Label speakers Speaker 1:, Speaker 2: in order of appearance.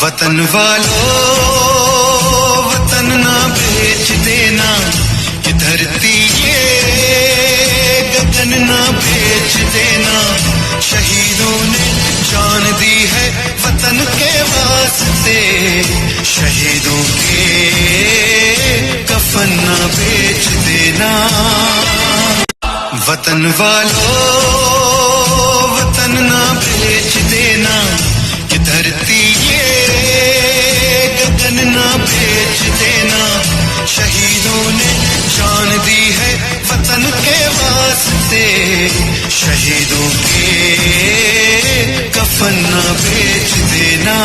Speaker 1: वतन वालों वतन ना बेच देना, ये धरती ये गगन ना बेच देना। शहीदों ने जान दी है वतन के वास्ते, शहीदों के कफन ना बेच देना। वतन वालों वतन ना बेच देना, ये धरती ये गगन ना बेच देना। शहीदों ने जान दी है वतन के वास्ते, शहीदों के कफन ना बेच देना।